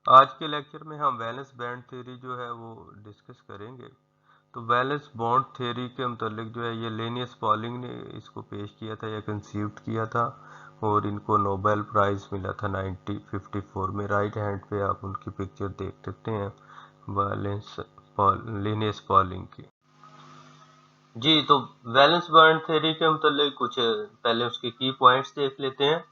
आज के लेक्चर में हम वैलेंस बैंड थ्योरी जो है वो डिस्कस करेंगे। तो वैलेंस बॉन्ड थ्योरी के मतलब जो है ये लिनियस पॉलिंग ने इसको पेश किया था या कंसीव किया था और इनको नोबेल प्राइज मिला था 1954 में। राइट हैंड पे आप उनकी पिक्चर देख सकते हैं वैलेंस लिनियस पॉलिंग की। जी, तो वैलेंस बॉन्ड थ्योरी के मतलब कुछ पहले उसके की पॉइंट्स देख लेते हैं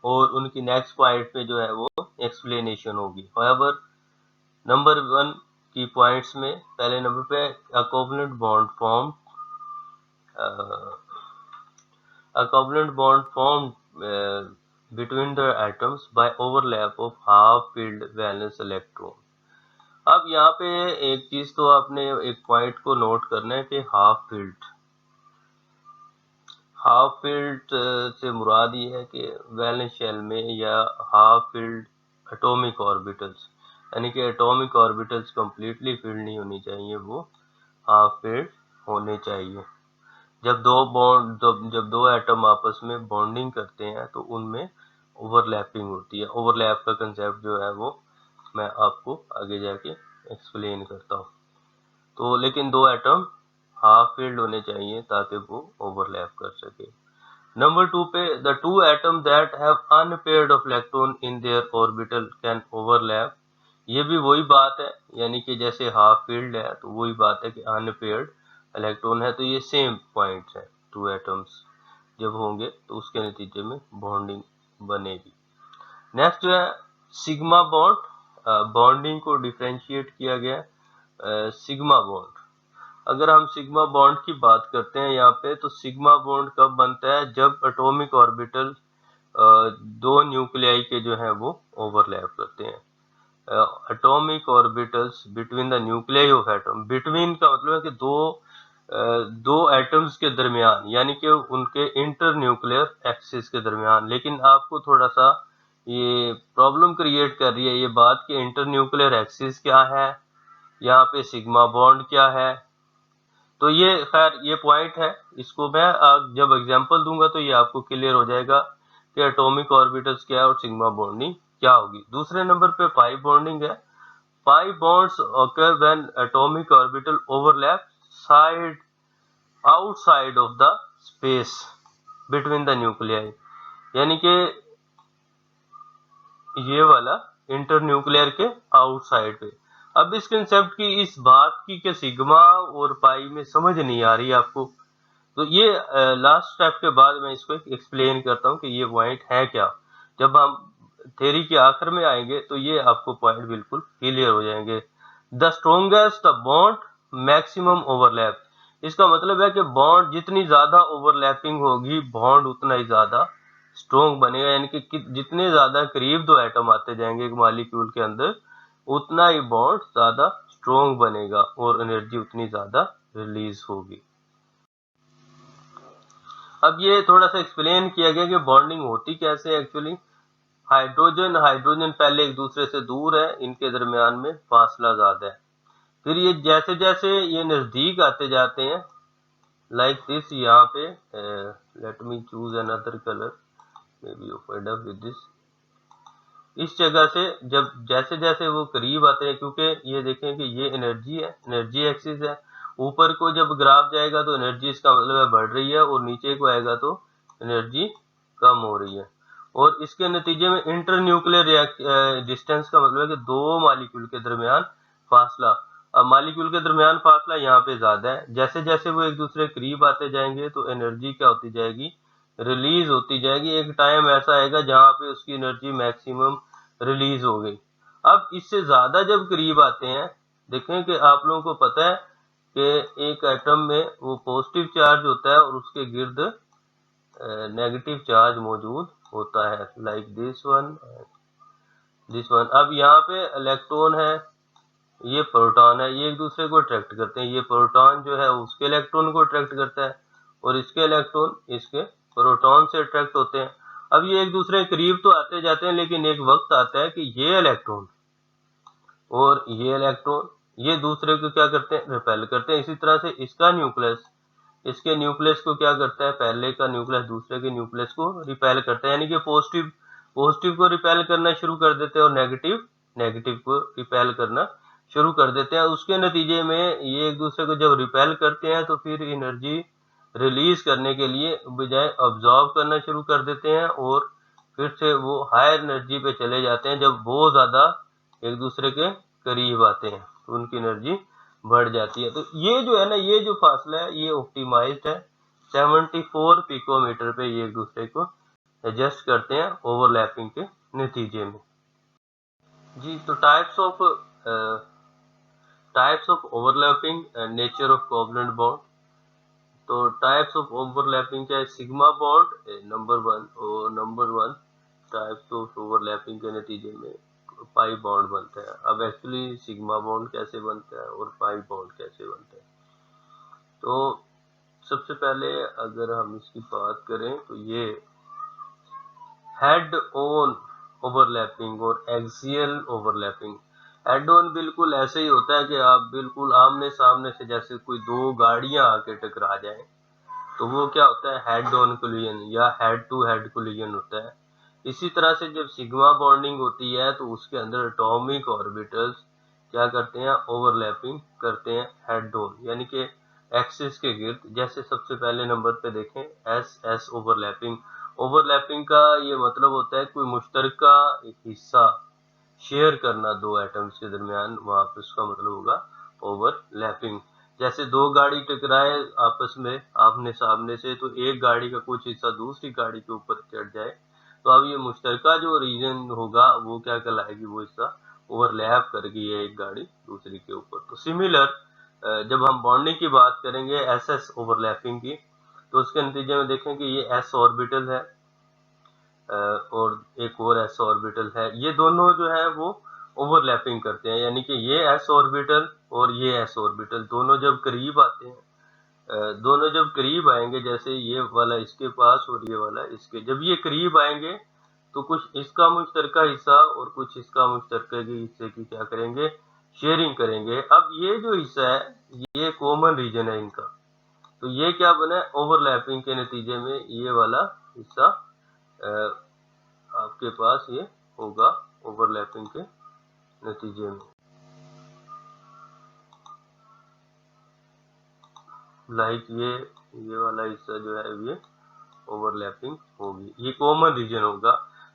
और उनकी नेक्स्ट पॉइंट पे जो है वो एक्सप्लेनेशन होगी। हाउएवर नंबर 1 की पॉइंट्स में पहले नंबर पे a covalent bond form a covalent bond formed between the atoms by overlap of half-filled valence electron। अब यहाँ पे एक चीज तो आपने एक पॉइंट को नोट करना है कि हाफ फील्ड से मुराद ये है कि वैलेंस शेल में या हाफ फील्ड एटॉमिक ऑर्बिटल्स, यानी कि एटॉमिक ऑर्बिटल्स कंप्लीटली फील्ड नहीं होनी चाहिए, वो हाफ फील्ड होने चाहिए। जब दो एटम आपस में बॉन्डिंग करते हैं तो उनमें ओवरलैपिंग होती है। ओवरलैप का कंसेप्ट जो है वो मैं आपको आगे जाके एक्सप्लेन करता हूँ। तो लेकिन दो एटम हाफ फील्ड होने चाहिए ताकि वो ओवरलैप कर सके। नंबर 2 पे the two atom that have unpaired of electron in their orbital can overlap. ये भी वही बात है, यानी कि जैसे हाफ फील्ड है तो वही बात है कि अनपेयर्ड इलेक्ट्रॉन है, तो ये सेम पॉइंट्स है। टू एटम्स जब होंगे तो उसके नतीजे में बॉन्डिंग बनेगी। नेक्स्ट जो है सिग्मा बॉन्ड। बॉन्डिंग को डिफरेंशिएट किया गया सिग्मा बॉन्ड। अगर हम सिग्मा बॉन्ड की बात करते हैं यहाँ पे, तो सिग्मा बॉन्ड कब बनता है? जब एटॉमिक ऑर्बिटल दो न्यूक्लियाई के जो है वो ओवरलैप करते हैं। Atomic orbitals between the nuclei of atom. Between का मतलब है कि दो एटम्स के दरमियान, यानी कि उनके इंटर न्यूक्लियर एक्सिस के दरमियान। लेकिन आपको थोड़ा सा ये प्रॉब्लम क्रिएट कर रही है ये बात कि इंटर न्यूक्लियर एक्सिस क्या है, यहाँ पे सिग्मा बॉन्ड क्या है। तो ये खैर ये पॉइंट है, इसको मैं जब एग्जांपल दूंगा तो ये आपको क्लियर हो जाएगा कि एटॉमिक ऑर्बिटल्स क्या है और सिग्मा बॉन्डिंग क्या होगी। दूसरे नंबर पे पाई बॉन्डिंग है। Pi bonds occur when atomic orbital overlap side outside of the space between the nuclei, यानी कि ये वाला इंटर न्यूक्लियर के आउटसाइड पे। अब इस कंसेप्ट की इस बात की कि सिग्मा और पाई में समझ नहीं आ रही आपको, तो ये लास्ट स्टेप के बाद मैं इसको एक्सप्लेन करता हूँ कि ये पॉइंट है क्या। जब हम थ्योरी के आखिर में आएंगे तो ये आपको पॉइंट बिल्कुल क्लियर हो जाएंगे। The strongest the bond maximum overlap. इसका मतलब है कि बॉन्ड जितनी ज्यादा ओवरलैपिंग होगी बॉन्ड उतना ही ज्यादा स्ट्रोंग बनेगा, यानी कि जितने ज्यादा करीब दो एटम आते जाएंगे एक मॉलिक्यूल के अंदर उतना ही बॉन्ड ज्यादा स्ट्रोंग बनेगा और एनर्जी उतनी ज्यादा रिलीज होगी। अब ये थोड़ा सा एक्सप्लेन किया गया कि बॉन्डिंग होती कैसे है एक्चुअली। हाइड्रोजन पहले एक दूसरे से दूर है, इनके दरमियान में फासला ज्यादा है। फिर ये जैसे जैसे ये नजदीक आते जाते हैं लाइक दिस, यहाँ पे let me choose another colour, may be you fed up with this. इस जगह से जब जैसे जैसे वो करीब आते हैं, क्योंकि ये देखें कि ये एनर्जी है, एनर्जी एक्सिस है। ऊपर को जब ग्राफ जाएगा तो एनर्जी इसका मतलब है बढ़ रही है और नीचे को आएगा तो एनर्जी कम हो रही है। और इसके नतीजे में इंटर न्यूक्लियर डिस्टेंस का मतलब है कि दो मॉलिक्यूल के दरमियान फासला। अब मॉलिक्यूल के दरमियान फासला यहाँ पे ज्यादा है, जैसे जैसे वो एक दूसरे करीब आते जाएंगे तो एनर्जी क्या होती जाएगी? रिलीज होती जाएगी। एक टाइम ऐसा आएगा जहां पे उसकी एनर्जी मैक्सिमम रिलीज हो गई। अब इससे ज्यादा जब करीब आते हैं, देखें कि आप लोगों को पता है कि एक एटम में वो पॉजिटिव चार्ज होता है और उसके गिर्द नेगेटिव चार्ज मौजूद होता है, like this one this one. अब यहाँ पे इलेक्ट्रॉन है, ये प्रोटॉन है, ये एक दूसरे को अट्रैक्ट करते हैं। ये प्रोटॉन जो है उसके इलेक्ट्रॉन को अट्रैक्ट करता है और इसके इलेक्ट्रॉन इसके प्रोटॉन से अट्रैक्ट होते हैं। अब ये एक दूसरे के करीब तो आते जाते हैं, लेकिन एक वक्त आता है कि ये इलेक्ट्रॉन और ये इलेक्ट्रॉन ये दूसरे को क्या करते हैं? रिपेल करते हैं। इसी तरह से इसका न्यूक्लियस इसके न्यूक्लियस को क्या करता है? पहले का न्यूक्लियस दूसरे के न्यूक्लियस को रिपेल करता है, यानी कि पॉजिटिव को रिपेल करना शुरू कर देते हैं और नेगेटिव नेगेटिव को रिपेल करना शुरू कर देते हैं। उसके नतीजे में ये एक दूसरे को जब रिपेल करते हैं तो फिर एनर्जी रिलीज करने के लिए बजाय अब्जॉर्ब करना शुरू कर देते हैं और फिर से वो हायर एनर्जी पे चले जाते हैं। जब बहुत ज़्यादा एक दूसरे के करीब आते हैं तो उनकी एनर्जी बढ़ जाती है। तो ये जो है ना, ये जो फासला है ये ऑप्टिमाइज्ड है। 74 पिकोमीटर पे ये एक दूसरे को एडजस्ट करते हैं ओवरलैपिंग के नतीजे में। जी, तो types of overlapping and nature of covalent bond. तो टाइप्स ऑफ ओवरलैपिंग क्या है? सिग्मा बॉन्ड नंबर 1, और नंबर 1 टाइप्स ऑफ ओवरलैपिंग के नतीजे में पाई बॉन्ड बनता है। अब एक्चुअली सिग्मा बॉन्ड कैसे बनता है और पाई बॉन्ड कैसे बनता है? तो सबसे पहले अगर हम इसकी बात करें तो ये हेड ऑन ओवरलैपिंग और एक्सियल ओवरलैपिंग। हेड ऑन बिल्कुल ऐसे ही होता है कि आप बिल्कुल आमने सामने से, जैसे कोई दो गाड़ियां आके टकरा जाएं तो वो क्या होता है? हेड ऑन कोलिजन या हेड टू हेड कोलिजन होता है। इसी तरह से जब सिग्मा बॉन्डिंग होती है तो उसके अंदर एटॉमिक ऑर्बिटल्स क्या करते हैं? ओवरलैपिंग करते हैं हेड ऑन, यानी कि एक्सिस के गिर्द। जैसे सबसे पहले नंबर पे देखें एस एस ओवरलैपिंग। ओवरलैपिंग का ये मतलब होता है कोई मुश्तरका एक हिस्सा शेयर करना दो एटम्स के दरमियान, वहां पे उसका मतलब होगा ओवरलैपिंग। जैसे दो गाड़ी टकराए आपस में आमने सामने से, तो एक गाड़ी का कुछ हिस्सा दूसरी गाड़ी के ऊपर चढ़ जाए तो अब ये मुश्तरका जो रीजन होगा वो क्या कहलाएगी? वो हिस्सा ओवरलैप कर गई है एक गाड़ी दूसरी के ऊपर। तो सिमिलर जब हम बॉन्डिंग की बात करेंगे एस एस ओवरलैपिंग की, तो उसके नतीजे में देखें कि ये एस ऑर्बिटल है और एक और एस ऑर्बिटल है। ये दोनों जो है वो ओवरलैपिंग करते हैं, यानी कि ये एस ऑर्बिटल और ये एस ऑर्बिटल दोनों जब करीब आते हैं, दोनों जब करीब आएंगे, जैसे ये वाला इसके पास और ये वाला इसके, जब ये करीब आएंगे तो कुछ इसका मुश्तरका हिस्सा और कुछ इसका मुश्तरका के हिस्से की क्या करेंगे? शेयरिंग करेंगे। अब ये जो हिस्सा है ये कॉमन रीजन है इनका, तो ये क्या बना? ओवरलैपिंग के नतीजे में ये वाला हिस्सा आपके पास ये होगा ओवरलैपिंग के नतीजे में। लाइक ये वाला हिस्सा जो है ये ओवरलैपिंग होगी, ये कॉमन रीजन होगा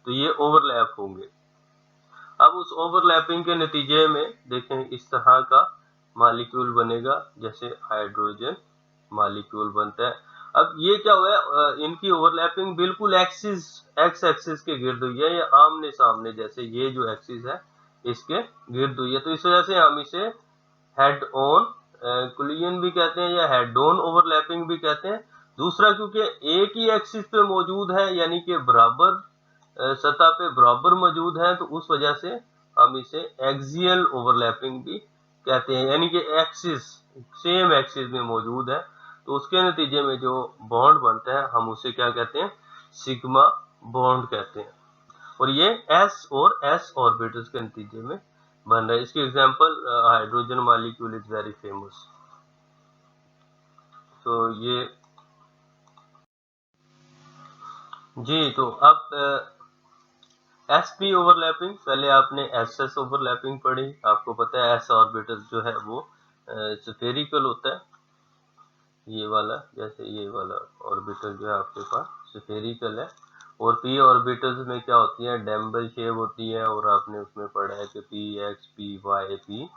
तो ये ओवरलैप होंगे। अब उस ओवरलैपिंग के नतीजे में देखें इस तरह का मॉलिक्यूल बनेगा, जैसे हाइड्रोजन मॉलिक्यूल बनता है। अब ये क्या हुआ है? इनकी ओवरलैपिंग बिल्कुल एक्स एक्सिस के गिर्द हुई है, या आमने सामने, जैसे ये जो एक्सिस है इसके गिर्द हुई है। तो इस वजह से हम इसे हेड ऑन कोलिजन भी कहते हैं या हेड ऑन ओवरलैपिंग भी कहते हैं। दूसरा, क्योंकि एक ही एक्सिस पे मौजूद है, यानी कि बराबर सतह पे बराबर मौजूद है, तो उस वजह से हम इसे एक्सियल ओवरलैपिंग भी कहते हैं, यानी कि एक्सिस सेम एक्सिस में मौजूद है तो उसके नतीजे में जो बॉन्ड बनता है हम उसे क्या कहते हैं? सिग्मा बॉन्ड कहते हैं। और ये एस और एस ऑर्बिटल्स के नतीजे में बन रहा है। इसकी example hydrogen molecule is very famous. तो ये जी, तो अब sp ओवरलैपिंग, पहले आपने ss ओवरलैपिंग पढ़ी, आपको पता है s ऑर्बिटल जो है वो स्फेरिकल होता है, ये वाला, जैसे ये वाला ऑर्बिटल जो है आपके पास स्फेरिकल है। और p ऑर्बिटल्स में क्या होती है? डैम्बल शेप होती है, और आपने उसमें पढ़ा है कि p x p y p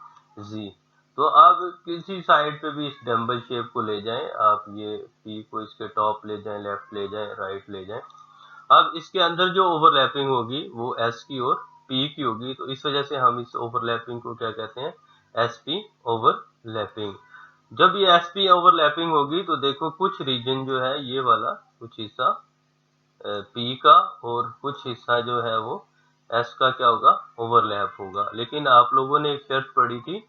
z। तो आप किसी साइड पे भी इस डैम्बल शेप को ले जाएं, आप ये p को इसके टॉप ले जाएं, लेफ्ट ले जाएं, राइट ले जाएं, अब इसके अंदर जो ओवरलैपिंग होगी वो s की और p की होगी। तो इस वजह से हम इस ओवरलैपिंग को क्या कहते हैं? sp overlapping. जब ये sp ओवरलैपिंग होगी तो देखो कुछ रीजन जो है ये वाला कुछ हिस्सा p का और कुछ हिस्सा जो है वो s का क्या होगा? ओवरलैप होगा। लेकिन आप लोगों ने एक शर्त पढ़ी थी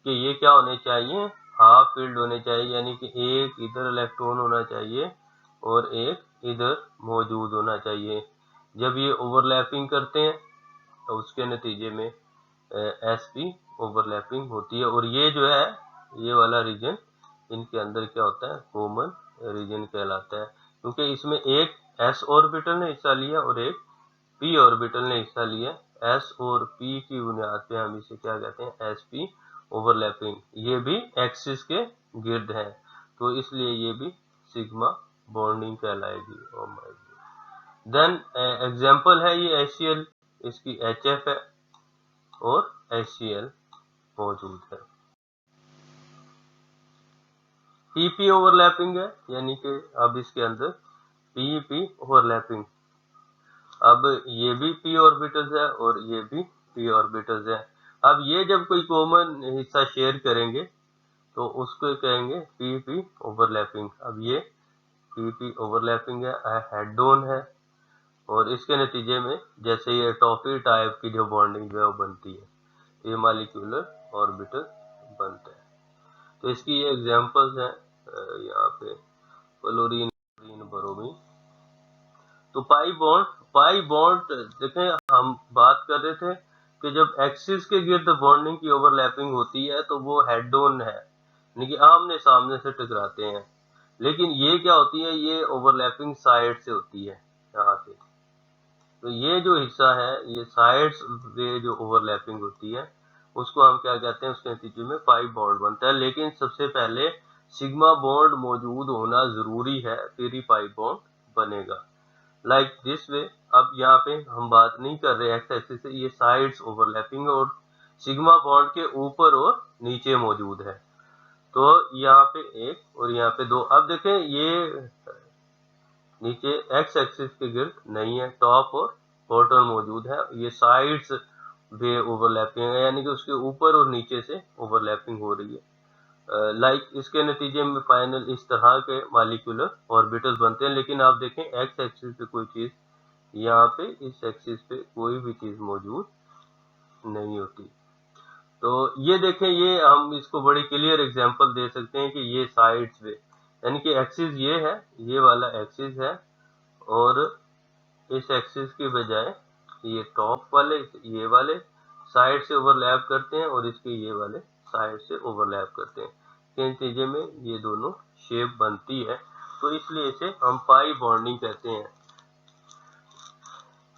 कि ये क्या होने चाहिए? हाफ फील्ड होने चाहिए, यानी कि एक इधर इलेक्ट्रॉन होना चाहिए और एक इधर मौजूद होना चाहिए। जब ये ओवरलैपिंग करते हैं तो उसके नतीजे में sp ओवरलैपिंग होती है। और ये जो है ये वाला रीजन इनके अंदर क्या होता है? कॉमन रीजन कहलाता है, क्योंकि इसमें एक s ऑर्बिटल ने हिस्सा लिया और एक p ऑर्बिटल ने हिस्सा लिया एस और पी की बुनियाद पे हम इसे क्या कहते हैं, एस पी ओवरलैपिंग। ये भी एक्सिस के गिर्द है, तो इसलिए ये भी सिग्मा बॉन्डिंग कहलाएगी। Oh my God. Then example है ये HCl, इसकी HF है और HCl मौजूद है। PP ओवरलैपिंग है, यानी कि अब इसके अंदर PP ओवरलैपिंग। अब ये भी p ऑर्बिटल्स है और ये भी p ऑर्बिटल्स है। अब ये जब कोई कॉमन हिस्सा शेयर करेंगे तो उसको कहेंगे PP ओवरलैपिंग। अब ये PP ओवरलैपिंग है, हेड ऑन है, और इसके नतीजे में जैसे ये टॉफी टाइप की जो बॉन्डिंग है वो बनती है, ये मॉलिक्यूलर ऑर्बिटल बनता है। तो इसकी ये एग्जांपल्स हैं यहाँ पे क्लोरीन, ब्रोमीन। तो पाई बॉन्ड देखें, हम बात कर रहे थे कि जब एक्सिस के गिर्द बॉन्डिंग की ओवरलैपिंग होती है तो वो हेड ऑन है, यानी कि आमने सामने से टकराते हैं। लेकिन ये क्या होती है, ये ओवरलैपिंग साइड से होती है यहाँ से। तो ये जो हिस्सा है, ये साइड्स पे जो ओवरलैपिंग होती है उसको हम क्या कहते हैं, उसके नतीजे में पाई बॉन्ड बनता है। लेकिन सबसे पहले सिग्मा बॉन्ड मौजूद होना जरूरी है, फिर ही पाई बॉन्ड बनेगा। Like this way. अब यहाँ पे हम बात नहीं कर रहे एक्स एक्सिस से, ये साइड्स ओवरलैपिंग और सिग्मा बॉन्ड के ऊपर और नीचे मौजूद है। तो यहाँ पे एक और यहाँ पे दो। अब देखें ये नीचे एक्स एक्सिस के गिर्द नहीं है, टॉप और बॉटम मौजूद है, ये साइड्स पे ओवरलैपिंग है, यानी कि उसके ऊपर और नीचे से ओवरलैपिंग हो रही है। लाइक इसके नतीजे में फाइनल इस तरह के मॉलिक्यूलर ऑर्बिटल्स बनते हैं। लेकिन आप देखें एक्स एक्सिस पे कोई चीज, यहाँ पे इस एक्सिस पे कोई भी चीज मौजूद नहीं होती। तो ये देखें, ये हम इसको बड़ी क्लियर एग्जांपल दे सकते हैं कि ये साइड्स पे, यानी कि एक्सिस ये है, ये वाला एक्सिस है, और इस एक्सिस के बजाय ये टॉप वाले, ये वाले साइड से ओवरलैप करते हैं और इसके ये वाले साइड से ओवरलैप करते हैं, के नतीजे में ये दोनों शेप बनती है। तो इसलिए इसे हम पाई बॉन्डिंग कहते हैं।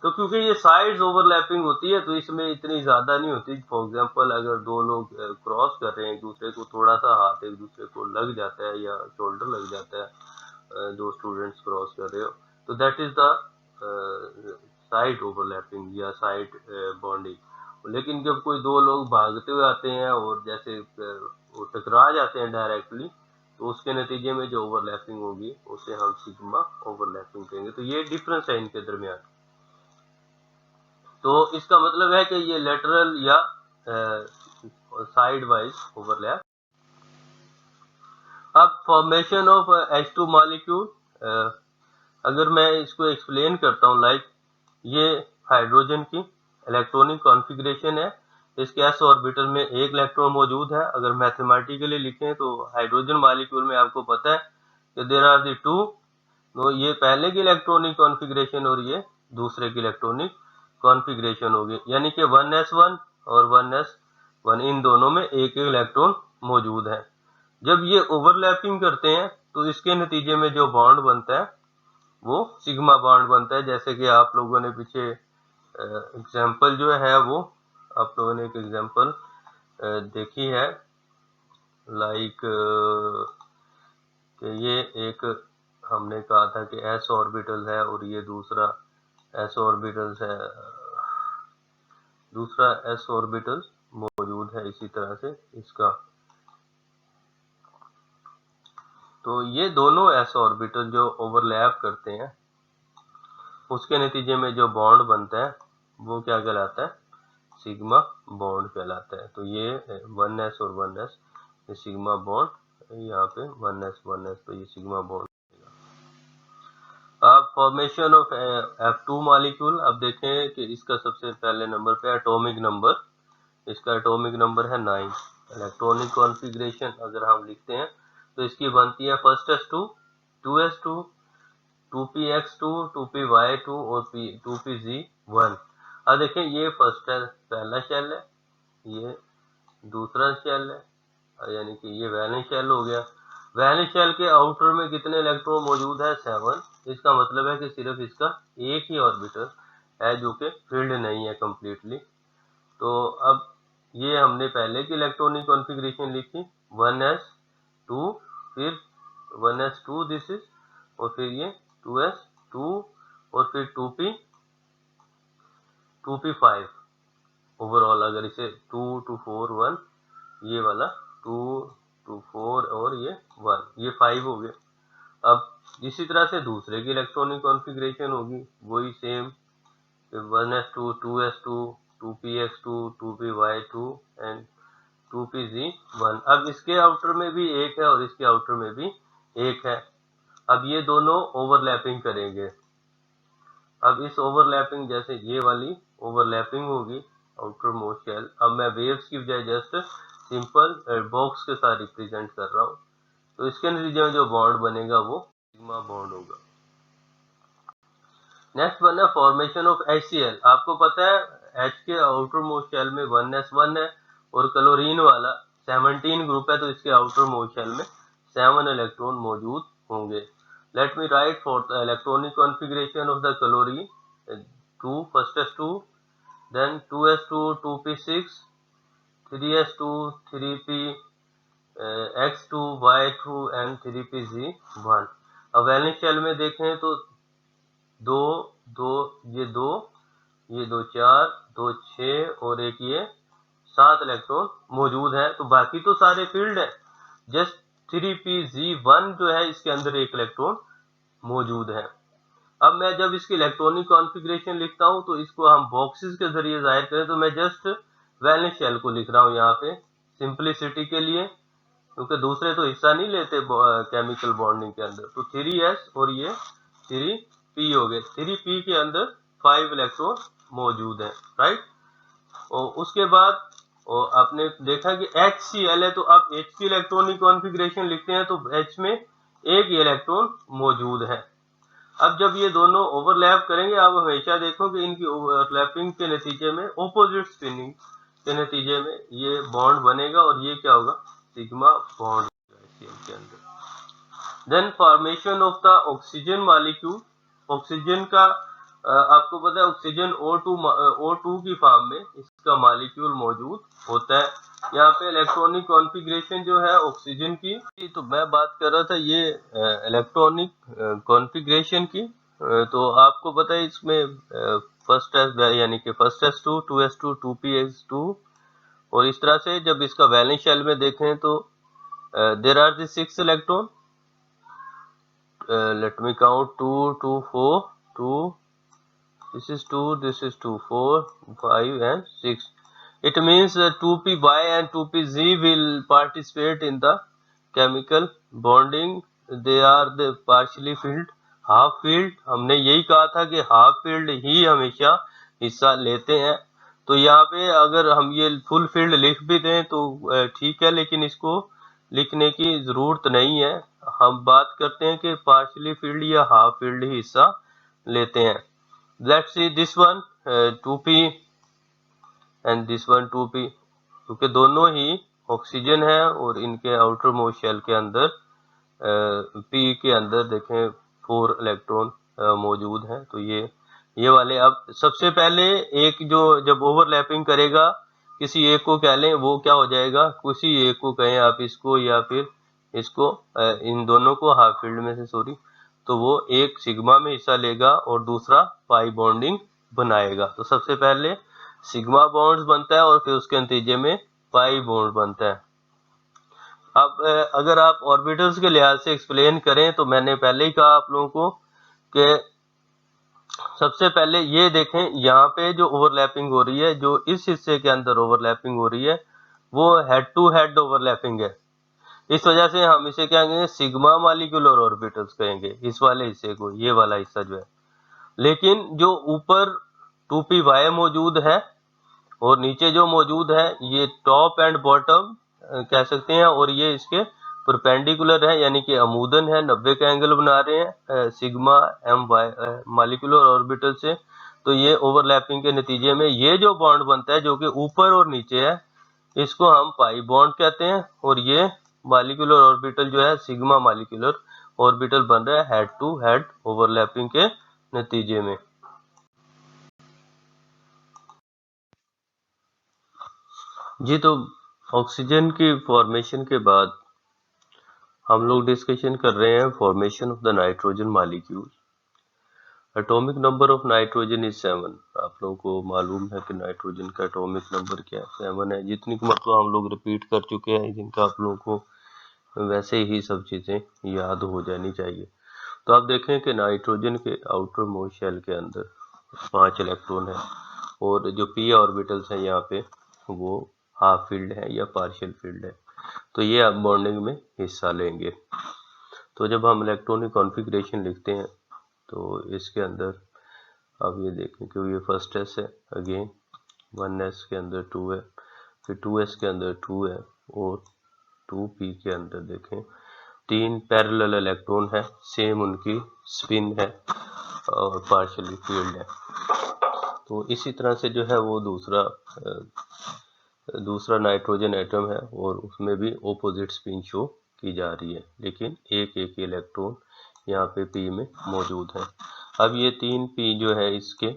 तो क्योंकि ये साइड्स ओवरलैपिंग होती है तो इसमें इतनी ज्यादा नहीं होती। फॉर एग्जांपल अगर दो लोग क्रॉस कर रहे हैं एक दूसरे को, थोड़ा सा हाथ एक दूसरे को लग जाता है या शोल्डर लग जाता है, दो स्टूडेंट्स क्रॉस कर रहे हो, तो that is the side overlapping या साइड बॉन्डिंग। लेकिन जब कोई दो लोग भागते हुए आते हैं और जैसे वो टकरा जाते हैं डायरेक्टली, तो उसके नतीजे में जो ओवरलैपिंग होगी उसे हम सिग्मा ओवरलैपिंग कहेंगे। तो ये डिफरेंस है इनके दरमियान। तो इसका मतलब है कि ये लेटरल या साइड वाइज ओवरलैप। अब फॉर्मेशन ऑफ H2 मॉलिक्यूल, अगर मैं इसको एक्सप्लेन करता हूँ, लाइक ये हाइड्रोजन की इलेक्ट्रॉनिक कॉन्फ़िगरेशन है, इसके s ऑर्बिटल में एक इलेक्ट्रॉन मौजूद है। अगर मैथमेटिकली लिखें तो हाइड्रोजन मॉलिक्यूल में आपको पता है कि देयर आर दी टू, तो ये पहले की इलेक्ट्रॉनिक कॉन्फ़िगरेशन और ये दूसरे की इलेक्ट्रॉनिक कॉन्फ़िगरेशन होगी, यानी कि 1s1 और 1s1, इन दोनों में एक एक इलेक्ट्रॉन मौजूद है। जब ये ओवरलैपिंग करते हैं तो इसके नतीजे में जो बॉन्ड बनता है वो सिग्मा बॉन्ड बनता है। जैसे कि आप लोगों ने पीछे एग्जांपल जो है वो आप लोगों ने एक एग्जांपल देखी है, लाइक कि ये एक हमने कहा था कि s ऑर्बिटल है और ये दूसरा s ऑर्बिटल्स है, दूसरा s ऑर्बिटल मौजूद है इसी तरह से इसका। तो ये दोनों s ऑर्बिटल जो ओवरलैप करते हैं उसके नतीजे में जो बॉन्ड बनता है वो क्या कहलाता है, सिग्मा बॉन्ड कहलाता है। तो ये 1s और 1s, ये सिग्मा बॉन्ड, यहाँ पे 1s, तो ये सिग्मा बॉन्ड। अब फॉर्मेशन ऑफ F2 मॉलिक्यूल, अब देखें कि इसका सबसे पहले नंबर पे एटॉमिक नंबर, इसका एटॉमिक नंबर है 9। इलेक्ट्रॉनिक कॉन्फ़िगरेशन अगर हम लिखते हैं तो इसकी बनती है first S2, 2s2, 2px2, 2py2 और 2pz1। अब देखें ये फर्स्ट है, पहला शेल है, ये दूसरा शेल है, यानी कि ये वैलेंस शेल हो गया। वैलेंस शेल के आउटर में कितने इलेक्ट्रॉन मौजूद है, 7। इसका मतलब है कि सिर्फ इसका एक ही ऑर्बिटल है जो कि फिल्ड नहीं है कम्प्लीटली। तो अब ये हमने पहले की इलेक्ट्रॉनिक कॉन्फ़िगरेशन लिखी 1s2, फिर 1s2 दिस इज, और फिर ये 2s2 और फिर 2p5 ओवरऑल। अगर इसे 2 2 4 1 ये वाला 2 2 4 और ये 1 ये 5 हो गए। अब इसी तरह से दूसरे की इलेक्ट्रॉनिक कॉन्फ़िगरेशन होगी वही same 1s2 2s2 2px2 2py2 and 2pz1। अब इसके आउटर में भी एक है और इसके आउटर में भी एक है। अब ये दोनों ओवरलैपिंग करेंगे। अब इस ओवरलैपिंग, जैसे ये वाली ओवरलैपिंग होगी आउटर मोस्ट शेल। अब मैं वेव्स की बजाय जस्ट सिंपल बॉक्स के साथ रिप्रेजेंट कर रहा हूँ। तो इसके नतीजे में जो बॉन्ड बनेगा वो सिग्मा बॉन्ड होगा। नेक्स्ट वन है फॉर्मेशन ऑफ HCl। आपको पता है H के आउटर मोस्ट शेल में 1s1 है और क्लोरीन वाला 17 ग्रुप है, तो इसके आउटर मोस्ट शेल में 7 इलेक्ट्रॉन मौजूद होंगे। Let me right for the electronic configuration of the chlorine 2 1s2, then 2s2 2p6, 3s2 3p x2 y2 and 3pz1। अब वैलेंस शेल में देखें तो दो ये दो 4 2 6 और एक ये 7 इलेक्ट्रॉन मौजूद है। तो बाकी तो सारे फील्ड है, जस्ट 3pz1 जो है इसके अंदर एक इलेक्ट्रॉन मौजूद है। अब मैं जब इसकी इलेक्ट्रॉनिक कॉन्फ़िगरेशन लिखता हूं तो इसको हम बॉक्सेस के जरिए जाहिर करें, तो मैं जस्ट वैलेंस शेल को लिख रहा हूं यहाँ पे सिंपलिसिटी के लिए, क्योंकि दूसरे तो हिस्सा नहीं लेते केमिकल बॉन्डिंग के अंदर। तो 3s और ये 3p हो गए। 3p के अंदर 5 इलेक्ट्रॉन मौजूद है, राइट। और उसके बाद और आपने देखा कि HCl है, तो अब H की इलेक्ट्रॉनिक कॉन्फ़िगरेशन लिखते हैं तो H में एक ही इलेक्ट्रॉन मौजूद है। अब जब ये दोनों ओवरलैप करेंगे, आप हमेशा देखो कि इनकी ओवरलैपिंग के नतीजे में ऑपोजिट स्पिनिंग के नतीजे में ये बॉन्ड बनेगा और ये क्या होगा, सिग्मा बॉन्ड के अंदर। Then formation of the oxygen molecule. Oxygen का आपको पता है ऑक्सीजन O2 की फॉर्म में इसका मॉलिक्यूल मौजूद होता है। यहाँ पे इलेक्ट्रॉनिक कॉन्फ़िगरेशन जो है ऑक्सीजन की, तो मैं बात कर रहा था ये इलेक्ट्रॉनिक कॉन्फ़िगरेशन की। तो आपको पता है इसमें फर्स्ट यानी कि फर्स्ट s2 2s2 2px2 और इस तरह से जब इसका वैलेंस शेल में देखें तो there are the 6 electron. Let me count 2 2 4 2, this is 2, this is 2 4 5 and 6. It means 2py and 2pz will participate in the chemical bonding. They are the partially filled, half filled। हमने यही कहा था कि half field ही हमेशा हिस्सा लेते हैं। तो यहाँ पे अगर हम ये फुल फील्ड लिख भी दें तो ठीक है, लेकिन इसको लिखने की जरूरत नहीं है। हम बात करते हैं कि पार्शियली फील्ड या हाफ फील्ड ही हिस्सा लेते हैं। Let's see this one 2p and this one 2p, क्योंकि दोनों ही ऑक्सीजन है और इनके आउटर मोस्ट शेल के अंदर p के अंदर देखें 4 इलेक्ट्रॉन मौजूद हैं। तो ये वाले, अब सबसे पहले एक जो जब ओवरलैपिंग करेगा किसी एक को कह लें, वो क्या हो जाएगा, किसी एक को कहें आप इसको या फिर इसको, इन दोनों को हाफ फील्ड में से सॉरी, तो वो एक सिग्मा में हिस्सा लेगा और दूसरा पाई बॉन्डिंग बनाएगा। तो सबसे पहले सिग्मा बॉन्ड्स बनता है और फिर उसके नतीजे में पाई बॉन्ड बनता है। अब अगर आप ऑर्बिटल्स के लिहाज से एक्सप्लेन करें तो मैंने पहले ही कहा आप लोगों को कि सबसे पहले ये देखें यहाँ पे जो ओवरलैपिंग हो रही है, जो इस हिस्से के अंदर ओवरलैपिंग हो रही है वो हेड टू हेड ओवरलैपिंग है। इस वजह से हम इसे क्या कहेंगे, सिग्मा मॉलिक्यूलर ऑर्बिटल्स कहेंगे इस वाले हिस्से को, ये वाला हिस्सा जो है। लेकिन जो ऊपर 2py मौजूद है और नीचे जो मौजूद है ये टॉप एंड बॉटम कह सकते हैं, और ये इसके परपेंडिकुलर है यानी कि अमूदन है, 90 का एंगल बना रहे हैं सिग्मा my मॉलिक्यूलर ऑर्बिटल से। तो ये ओवरलैपिंग के नतीजे में ये जो बॉन्ड बनता है जो कि ऊपर और नीचे है, इसको हम पाई बॉन्ड कहते हैं। और ये मॉलिक्यूलर ऑर्बिटल जो है सिग्मा मॉलिक्यूलर ऑर्बिटल बन रहा है हेड टू हेड ओवरलैपिंग के नतीजे में। जी, तो ऑक्सीजन की फॉर्मेशन के बाद हम लोग डिस्कशन कर रहे हैं formation of the nitrogen molecule. Atomic number of nitrogen is 7। आप लोगों को मालूम है कि नाइट्रोजन का एटॉमिक नंबर क्या है, 7 है। जितनी की मतलब हम लोग रिपीट कर चुके हैं, जिनका आप लोगों को वैसे ही सब चीज़ें याद हो जानी चाहिए। तो आप देखें कि नाइट्रोजन के आउटर मोस्ट शेल के अंदर 5 इलेक्ट्रॉन है, और जो पी ऑर्बिटल्स हैं यहाँ पे वो हाफ फील्ड है या पार्शियल फील्ड है, तो ये आप बॉन्डिंग में हिस्सा लेंगे। तो जब हम इलेक्ट्रॉनिक कॉन्फ़िगरेशन लिखते हैं तो इसके अंदर आप ये देखें कि ये फर्स्ट एस है, अगेन 1s के अंदर 2 है, फिर 2s के अंदर 2 है, और 2p के अंदर देखें 3 पैरेलल इलेक्ट्रॉन है, सेम उनकी स्पिन है और पार्शियली फील्ड है। तो इसी तरह से जो है वो दूसरा नाइट्रोजन एटम है, और उसमें भी ऑपोजिट स्पिन शो की जा रही है, लेकिन एक एक इलेक्ट्रॉन यहाँ पे p में मौजूद है। अब ये 3p जो है इसके,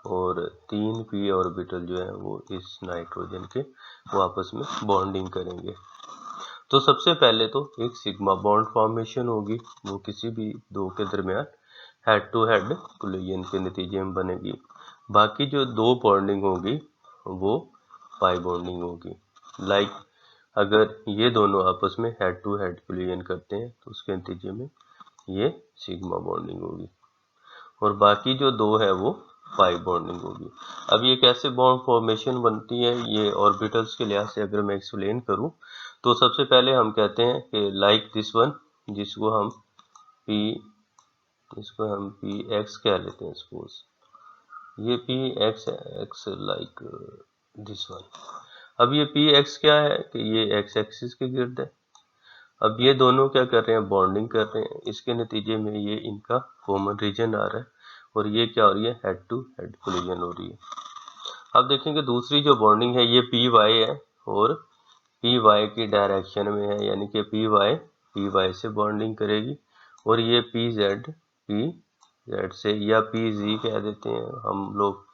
और 3p ऑर्बिटल जो है वो इस नाइट्रोजन के वो आपस में बॉन्डिंग करेंगे। तो सबसे पहले तो एक सिग्मा बॉन्ड फॉर्मेशन होगी, वो किसी भी दो के दरमियान हेड टू हेड कोलिजन के नतीजे में बनेगी। बाकी जो दो बॉन्डिंग होगी वो पाई बॉन्डिंग होगी। लाइक अगर ये दोनों आपस में हेड टू हेड कोलिजन करते हैं तो उसके नतीजे में ये सिग्मा बॉन्डिंग होगी, और बाकी जो दो है वो पाई बॉन्डिंग होगी। अब ये कैसे बॉन्ड फॉर्मेशन बनती है, ये ऑर्बिटल्स के लिहाज से अगर मैं एक्सप्लेन करूं तो सबसे पहले हम कहते हैं कि लाइक दिस वन, जिसको हम पी एक्स कह लेते हैं, सपोज ये P x like this one. अब ये पी एक्स क्या है कि ये एक्स एक्सिस के गिर्द है। अब ये दोनों क्या कर रहे हैं, बॉन्डिंग कर रहे हैं, इसके नतीजे में ये इनका कॉमन रीजन आ रहा है, और ये क्या हो रही है, हेड टू हेड कोलिजन हो रही है। अब देखेंगे दूसरी जो बॉन्डिंग है ये पी वाई है, और पी वाई की डायरेक्शन में है, यानी कि पी वाई से बॉन्डिंग करेगी, और ये पी जेड से या पी जी कह देते हैं हम लोग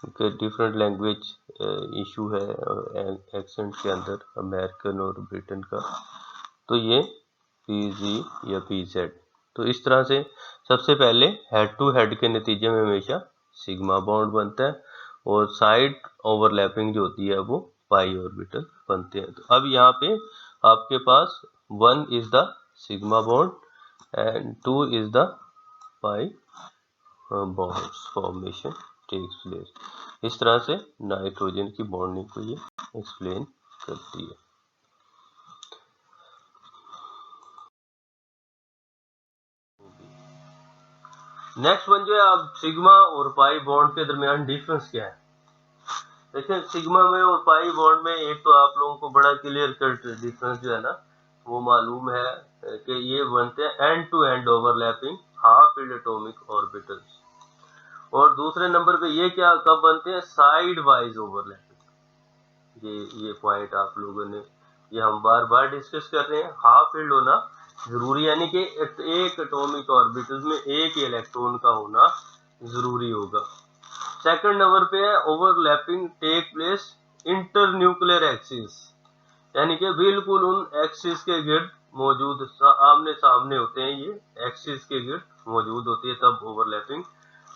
के, डिफरेंट लैंग्वेज इशू है एक्सेंट के अंदर, अमेरिकन और ब्रिटेन का। तो ये पी जी या पी जेड। तो इस तरह से सबसे पहले हेड टू हेड के नतीजे में हमेशा सिग्मा बॉन्ड बनता है, और साइड ओवरलैपिंग जो होती है वो पाई ऑर्बिटल बनते हैं। तो अब यहाँ पे आपके पास 1 is the sigma bond and 2 is the pi bonds formation takes place. इस तरह से नाइट्रोजन की बॉन्डिंग को ये एक्सप्लेन करती है। नेक्स्ट वन जो है, अब सिग्मा और पाई बॉन्ड के दरमियान डिफरेंस क्या है। देखिए सिग्मा में और पाई बॉन्ड में एक तो आप लोगों को बड़ा क्लियर कट डिफरेंस जो है ना वो मालूम है कि ये बनते हैं end to end overlapping half field atomic orbitals, और दूसरे नंबर पे ये क्या कब बनते हैं, साइड वाइज ओवरलैपिंग। ये पॉइंट आप लोगों ने, ये हम बार बार डिस्कस कर रहे हैं। हाफ फील्ड होना जरूरी, यानी कि एक एटॉमिक ऑर्बिटल में एक ही इलेक्ट्रॉन का होना जरूरी होगा। सेकंड नंबर पे है overlapping take place inter nuclear axis, यानी कि बिल्कुल उन एक्सिस के गिर्द मौजूद आमने सामने होते हैं, ये एक्सिस के गिर्द मौजूद होती है, तब ओवरलैपिंग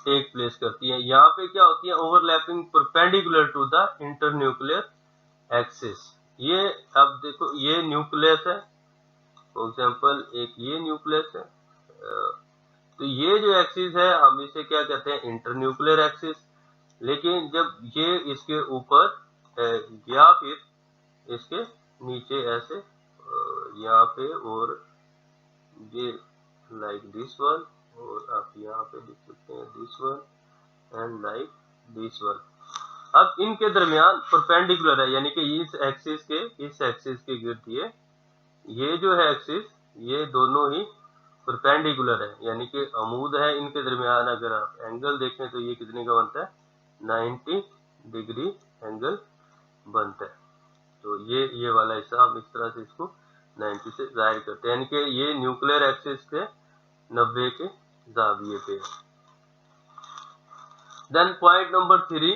टेक प्लेस करती है। यहाँ पे क्या होती है, overlapping perpendicular to the inter nuclear axis. ये अब देखो ये न्यूक्लियस है, फॉर एग्जांपल एक ये न्यूक्लियस है, तो ये जो एक्सिस है हम इसे क्या कहते हैं, इंटर न्यूक्लियर एक्सिस। लेकिन जब ये इसके ऊपर या फिर इसके नीचे ऐसे यहाँ पे, और ये लाइक दिस वन, और आप यहाँ पे लिख सकते हैं this one and like this one. अब इनके दरमियान परपेंडिकुलर है, यानी कि इस एक्सिस के गिर्द ये जो है एक्सिस, ये दोनों ही परपेंडिकुलर है, यानी कि अमूद है इनके दरमियान। अगर आप एंगल देखें तो ये कितने का बनता है, 90 डिग्री एंगल बनता है। तो ये वाला हिस्सा हम इस तरह से इसको 90 से जाहिर करते हैं, यानी कि ये न्यूक्लियर एक्सिस के 90 के जाविये पे है। Then point number 3,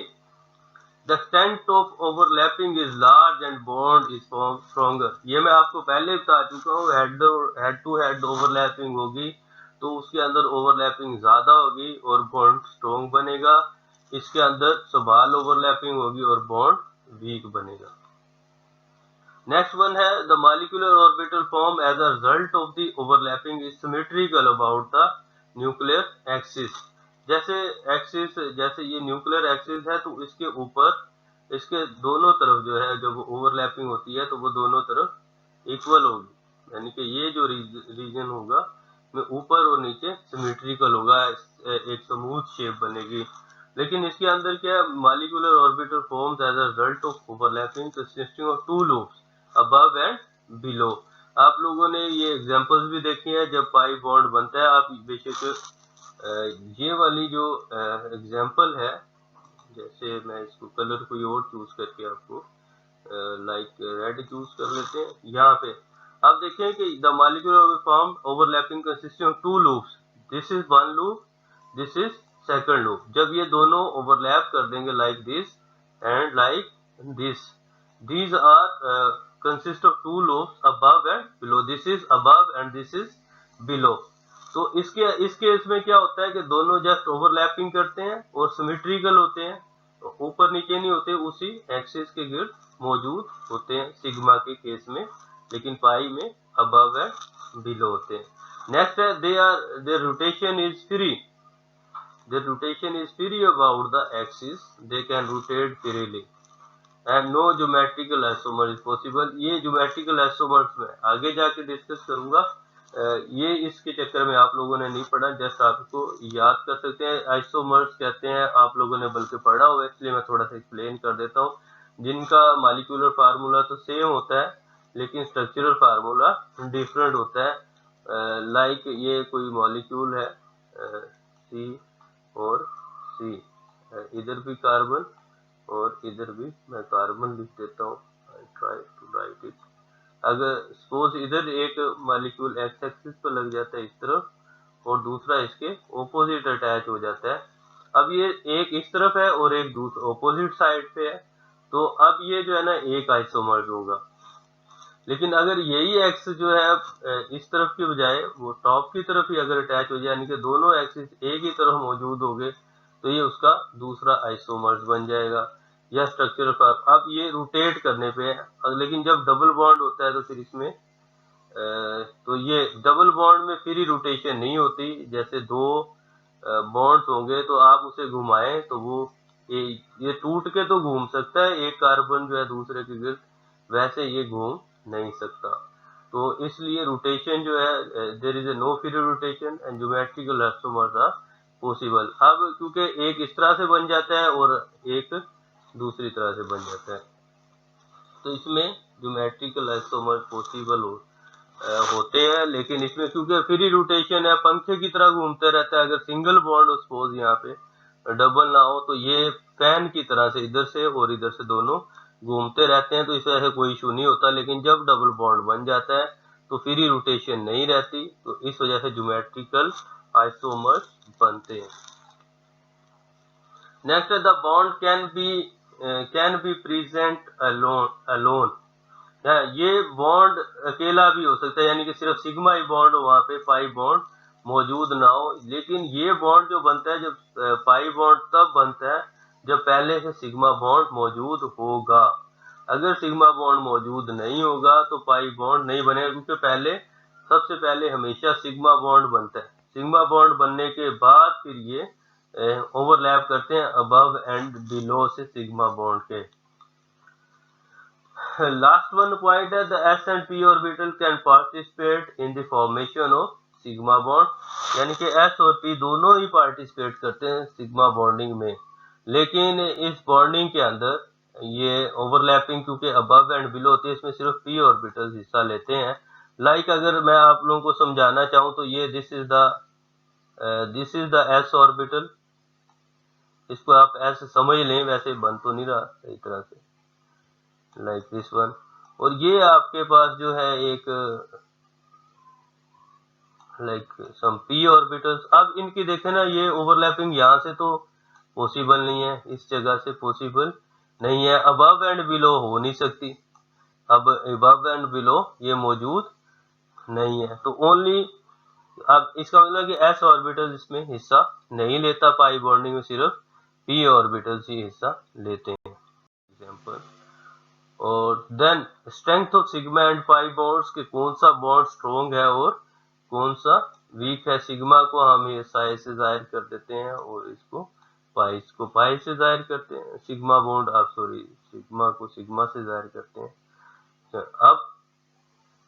the extent of overlapping is large and bond is stronger. ये मैं आपको पहले बता चुका हूँ, हेड टू हेड ओवरलैपिंग होगी तो उसके अंदर ओवरलैपिंग ज्यादा होगी और बॉन्ड स्ट्रॉन्ग बनेगा। इसके अंदर सवाल ओवरलैपिंग होगी और बॉन्ड वीक बनेगा। नेक्स्ट वन है the molecular orbital form as a result of the overlapping is symmetrical about the nuclear axis. जैसे एक्सिस, जैसे ये न्यूक्लियर एक्सिस है तो इसके ऊपर इसके दोनों तरफ जो है जब ओवरलैपिंग होती है तो वो दोनों तरफ इक्वल होगी, यानी कि ये जो रीजन होगा में ऊपर और नीचे सिमेट्रिकल होगा, एक स्मूथ शेप बनेगी। लेकिन इसके अंदर क्या है, molecular orbital forms as a result of overlapping consisting of two loops above and below. आप लोगों ने ये एग्जांपल्स भी देखी है जब पाई बॉन्ड बनता है। आप बेशक ये वाली जो एग्जांपल है, जैसे मैं इसको कलर कोई और चूज करके आपको लाइक रेड चूज कर लेते हैं। यहाँ पे आप देखें कि the molecular form overlapping consisting of two loops, this is one loop, this is second loop. जब ये दोनों ओवरलैप कर देंगे like this and like this, these are consist of two loops above and below, this is above and this is below। तो इस case में क्या होता है कि दोनों जस्ट ओवरलैपिंग करते हैं और सिमेट्रिकल होते हैं, तो ऊपर नीचे नहीं होते, उसी एक्सिस के गिर्द मौजूद होते हैं सिग्मा के केस में, लेकिन पाई में अबव एंड बिलो होते हैं। नेक्स्ट है their rotation is free, their rotation is free about the axis, they can rotate freely and no geometrical isomer is possible। ये geometrical isomers में आगे जाके डिस्कस करूंगा, ये इसके चक्कर में आप लोगों ने नहीं पढ़ा, जस्ट आपको याद कर सकते हैं। आइसोमर्स कहते हैं, आप लोगों ने बल्कि पढ़ा हुआ है, इसलिए मैं थोड़ा सा एक्सप्लेन कर देता हूँ, जिनका मॉलिक्यूलर फार्मूला तो सेम होता है लेकिन स्ट्रक्चरल फार्मूला डिफरेंट होता है। लाइक ये कोई मॉलिक्यूल है सी और सी, इधर भी कार्बन और इधर भी मैं कार्बन लिख देता हूँ, I try to write it. अगर सपोज इधर एक मॉलिक्यूल एक्स एक्सिस पर लग जाता है इस तरफ और दूसरा इसके ऑपोजिट अटैच हो जाता है, अब ये एक इस तरफ है और एक दूसरा ऑपोजिट साइड पे है, तो अब ये जो है ना एक आइसोमर्स होगा। लेकिन अगर यही एक्स जो है इस तरफ की बजाय वो टॉप की तरफ ही अगर अटैच हो जाए, यानी कि दोनों एक्सिस एक ही तरफ मौजूद हो गए, तो ये उसका दूसरा आइसोमर्स बन जाएगा या स्ट्रक्चरल फॉर्म। अब ये रोटेट करने पे है, लेकिन जब डबल बॉन्ड होता है तो फिर इसमें तो ये डबल बॉन्ड में फ्री रोटेशन नहीं होती। जैसे दो बॉन्ड्स होंगे तो आप उसे घुमाएं तो वो ये टूट के तो घूम सकता है, एक कार्बन जो है दूसरे के गिर्द, वैसे ये घूम नहीं सकता। तो इसलिए रोटेशन जो है there is a no free rotation and geometrical isomers are possible. अब क्योंकि एक इस तरह से बन जाता है और एक दूसरी तरह से बन जाता है, तो इसमें ज्योमेट्रिकल आइसोमर्स पॉसिबल होते हैं। लेकिन इसमें क्योंकि फ्री रोटेशन है, पंखे की तरह घूमते रहता है, अगर सिंगल बॉन्ड हो सपोज यहाँ पे डबल ना हो तो ये फैन की तरह से इधर से और इधर से दोनों घूमते रहते हैं, तो इस वजह से कोई इशू नहीं होता। लेकिन जब डबल बॉन्ड बन जाता है तो फ्री रोटेशन नहीं रहती, तो इस वजह से ज्योमेट्रिकल आइसोमर्स बनते हैं। Next the bond can be present alone, ये बॉन्ड अकेला भी हो सकता है, यानी कि सिर्फ सिग्मा ही बॉन्ड हो, वहां पे पाई बॉन्ड मौजूद ना हो। लेकिन ये बॉन्ड जो बनता है, जब पाई बॉन्ड तब बनता है जब पहले से सिग्मा बॉन्ड मौजूद होगा। अगर सिग्मा बॉन्ड मौजूद नहीं होगा तो पाई बॉन्ड नहीं बनेगा, क्योंकि सबसे पहले हमेशा सिग्मा बॉन्ड बनता है। सिग्मा बॉन्ड बनने के बाद फिर ये ओवरलैप करते हैं अबव एंड बिलो से सिग्मा बॉन्ड के। लास्ट वन पॉइंट है the s and p orbital can participate in the formation of sigma bond, यानी कि s और p दोनों ही पार्टिसिपेट करते हैं सिग्मा बॉन्डिंग में। लेकिन इस बॉन्डिंग के अंदर ये ओवरलैपिंग क्योंकि अबव एंड बिलो होती है, इसमें सिर्फ p ऑर्बिटल्स हिस्सा लेते हैं। लाइक अगर मैं आप लोगों को समझाना चाहूँ तो ये this is the s orbital, इसको आप ऐसे समझ लें, वैसे बन तो नहीं रहा सही तरह से, लाइक दिस वन। और ये आपके पास जो है एक लाइक सम p ऑर्बिटल्स। अब इनकी देखें ना, ये ओवरलैपिंग यहाँ से तो पॉसिबल नहीं है, इस जगह से पॉसिबल नहीं है, अबव एंड बिलो हो नहीं सकती, अब अबव एंड बिलो ये मौजूद नहीं है। तो ओनली, अब इसका मतलब कि एस ऑर्बिटल इसमें हिस्सा नहीं लेता पाई बॉन्डिंग में, सिर्फ पी ऑर्बिटल ही हिस्सा लेते हैं। एग्जांपल, और then strength of sigma and pi bonds के कौन सा बॉन्ड स्ट्रॉन्ग है और कौन सा वीक है। सिग्मा को हम ये साई से जाहिर कर देते हैं और इसको पाई से जाहिर करते हैं। सिग्मा बॉन्ड, आप सॉरी, सिग्मा को सिग्मा से जाहिर करते हैं।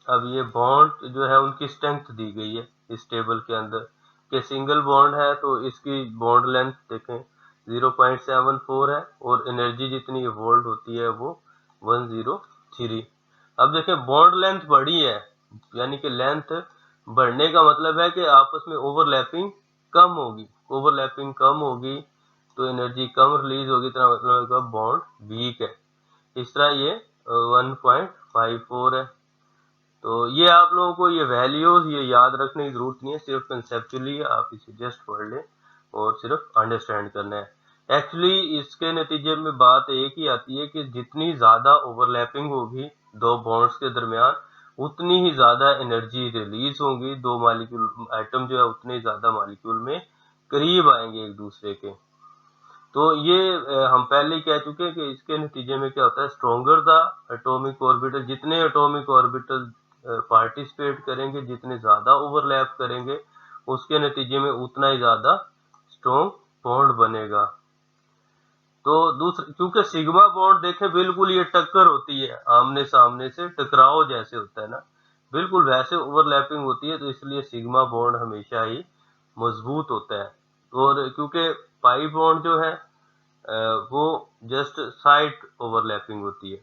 अब ये बॉन्ड जो है उनकी स्ट्रेंथ दी गई है इस टेबल के अंदर कि सिंगल बॉन्ड है तो इसकी बॉन्ड लेंथ देखें 0.74 है और एनर्जी जितनी इवॉल्व होती है वो 103। अब देखें बॉन्ड लेंथ बढ़ी है, यानी कि लेंथ बढ़ने का मतलब है कि आपस में ओवरलैपिंग कम होगी। ओवरलैपिंग कम होगी तो एनर्जी कम रिलीज होगी, तो मतलब बॉन्ड वीक है। इस तरह ये 1.54 है। तो ये आप लोगों को ये वैल्यूज ये याद रखने की जरूरत नहीं है, सिर्फ कंसेप्चुअली आप इसे जस्ट पढ़ लें और सिर्फ अंडरस्टैंड करना है। एक्चुअली इसके नतीजे में बात एक ही आती है कि जितनी ज्यादा ओवरलैपिंग होगी दो बॉन्ड्स के दरमियान, उतनी ही ज्यादा एनर्जी रिलीज होगी। दो मॉलिक्यूल एटम जो है उतने ज्यादा मॉलिक्यूल में करीब आएंगे एक दूसरे के। तो ये हम पहले ही कह चुके हैं कि इसके नतीजे में क्या होता है, स्ट्रॉन्गर द एटॉमिक ऑर्बिटल, जितने एटॉमिक ऑर्बिटल पार्टिसिपेट करेंगे, जितने ज्यादा ओवरलैप करेंगे, उसके नतीजे में उतना ही ज्यादा स्ट्रॉन्ग बॉन्ड बनेगा। तो दूसरा, क्योंकि सिग्मा बॉन्ड देखे बिल्कुल ये टक्कर होती है, आमने सामने से टकराव जैसे होता है ना, बिल्कुल वैसे ओवरलैपिंग होती है, तो इसलिए सिग्मा बॉन्ड हमेशा ही मजबूत होता है। और क्योंकि पाई बॉन्ड जो है वो जस्ट साइड ओवरलैपिंग होती है।